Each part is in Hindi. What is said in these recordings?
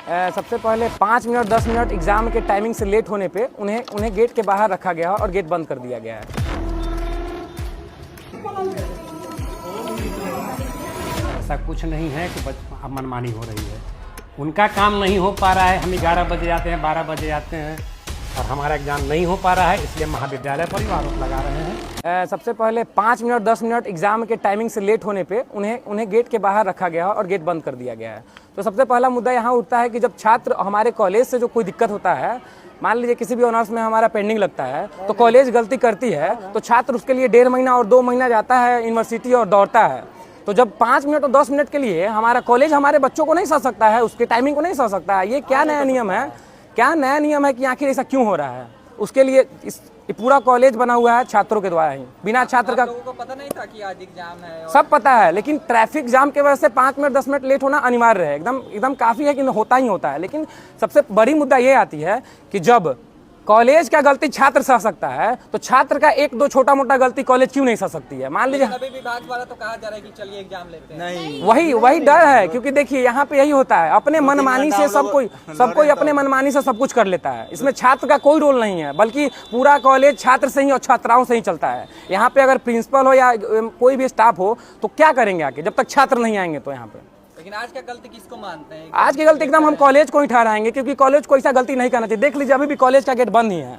सबसे पहले 5 मिनट 10 मिनट एग्ज़ाम के टाइमिंग से लेट होने पे उन्हें गेट के बाहर रखा गया और गेट बंद कर दिया गया है। ऐसा कुछ नहीं है कि मनमानी हो रही है, उनका काम नहीं हो पा रहा है। हम 11 बजे जाते हैं, 12 बजे आते हैं और हमारा एग्ज़ाम नहीं हो पा रहा है, इसलिए महाविद्यालय पर ही आरोप लगा रहे हैं। सबसे पहले 5 मिनट 10 मिनट एग्ज़ाम के टाइमिंग से लेट होने पे उन्हें गेट के बाहर रखा गया और गेट बंद कर दिया गया है। तो सबसे पहला मुद्दा यहाँ उठता है कि जब छात्र हमारे कॉलेज से जो कोई दिक्कत होता है, मान लीजिए किसी भी ऑनर्स में हमारा पेंडिंग लगता है तो कॉलेज गलती करती है तो छात्र उसके लिए 1.5 महीना और 2 महीना जाता है यूनिवर्सिटी और दौड़ता है। तो जब 5 मिनट और 10 मिनट के लिए हमारा कॉलेज हमारे बच्चों को नहीं सह सकता है, उसके टाइमिंग को नहीं सह सकता है, ये क्या नया नियम है? क्या नया नियम है कि आखिर ऐसा क्यों हो रहा है? उसके लिए ये पूरा कॉलेज बना हुआ है छात्रों के द्वारा ही, बिना छात्र का। लोगों को पता नहीं था कि आज एग्जाम है? सब पता है, लेकिन ट्रैफिक जाम की वजह से 5 मिनट 10 मिनट लेट होना अनिवार्य है। एकदम काफ़ी है कि होता ही होता है। लेकिन सबसे बड़ी मुद्दा ये आती है कि जब कॉलेज का गलती छात्र सह सकता है तो छात्र का 1-2 छोटा मोटा गलती कॉलेज क्यों नहीं सह सकती है? मान लीजिए अभी विभाग द्वारा तो कहा जा रहा है कि चलिए एग्जाम लेते हैं। नहीं, वही डर है, क्योंकि देखिए यहाँ पे यही होता है, अपने मनमानी से सब कोई अपने मनमानी से सब कुछ कर लेता है। इसमें छात्र का कोई रोल नहीं है, बल्कि पूरा कॉलेज छात्र से ही और छात्राओं से ही चलता है। यहाँ पे अगर प्रिंसिपल हो या कोई भी स्टाफ हो तो क्या करेंगे आके, जब तक छात्र नहीं आएंगे तो यहाँ पे। लेकिन आज का गलती किसको मानते हैं? आज की गलती एकदम हम कॉलेज को ही ठहराएंगे, क्योंकि कॉलेज को ऐसा गलती नहीं करना चाहिए। देख लीजिए अभी भी कॉलेज का गेट बंद ही है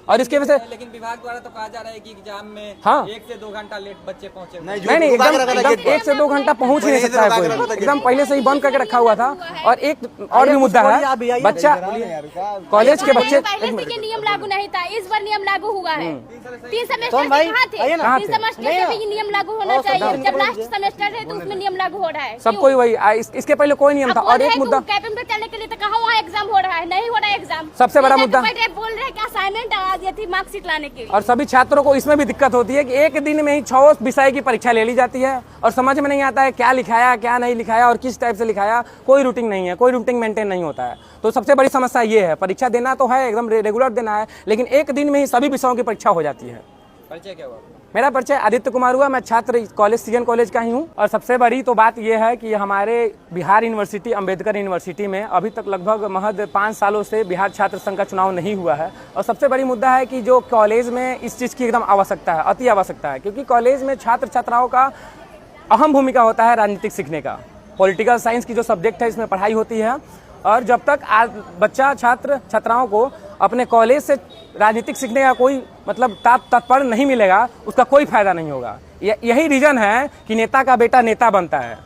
और इसके वजह से। लेकिन विभाग द्वारा तो कहा जा रहा है कि एग्जाम में 1 से 2 घंटा लेट बच्चे पहुंचे। नहीं, एकदम 1 से 2 घंटा पहुंच ही नहीं सकता है कोई। एकदम पहले से ही बंद करके रखा हुआ था। और एक और भी मुद्दा है, बच्चा कॉलेज के बच्चे पहले से नियम लागू नहीं था, इस बार नियम लागू हुआ है। 3 सेमेस्टर कहाँ थे? 3 सेमेस्टर से भी नियम लागू होना चाहिए। जब लास्ट सेमेस्टर है तो उसमें नियम लागू हो रहा है। सब कोई वही, इसके पहले कोई नियम था। और एक मुद्दा कैबिनेट चलने के लिए तो कहा हुआ एग्जाम हो रहा है, नहीं हो रहा है एग्जाम। सबसे बड़ा मुद्दा बोल रहे हैं कि असाइनमेंट मार्कशीट लाने के लिए। और सभी छात्रों को इसमें भी दिक्कत होती है कि एक दिन में ही 6 विषय की परीक्षा ले ली जाती है और समझ में नहीं आता है क्या लिखाया क्या नहीं लिखाया और किस टाइप से लिखाया। कोई रूटीन नहीं है, कोई रूटीन मेंटेन नहीं होता है। तो सबसे बड़ी समस्या ये है, परीक्षा देना तो है, एकदम रेगुलर देना है, लेकिन एक दिन में ही सभी विषयों की परीक्षा हो जाती है। परिचय क्या हुआ? मेरा परिचय आदित्य कुमार हुआ, मैं छात्र कॉलेज सीजन कॉलेज का ही हूँ। और सबसे बड़ी तो बात यह है कि हमारे बिहार यूनिवर्सिटी अम्बेडकर यूनिवर्सिटी में अभी तक लगभग महज 5 सालों से बिहार छात्र संघ का चुनाव नहीं हुआ है। और सबसे बड़ी मुद्दा है कि जो कॉलेज में इस चीज़ की एकदम आवश्यकता है, अति आवश्यकता है, क्योंकि कॉलेज में छात्र छात्राओं का अहम भूमिका होता है राजनीतिक सीखने का। पॉलिटिकल साइंस की जो सब्जेक्ट है इसमें पढ़ाई होती है और जब तक बच्चा छात्र छात्राओं को अपने कॉलेज से राजनीतिक सीखने का कोई मतलब तत्पर नहीं मिलेगा, उसका कोई फायदा नहीं होगा। यही रीज़न है कि नेता का बेटा नेता बनता है।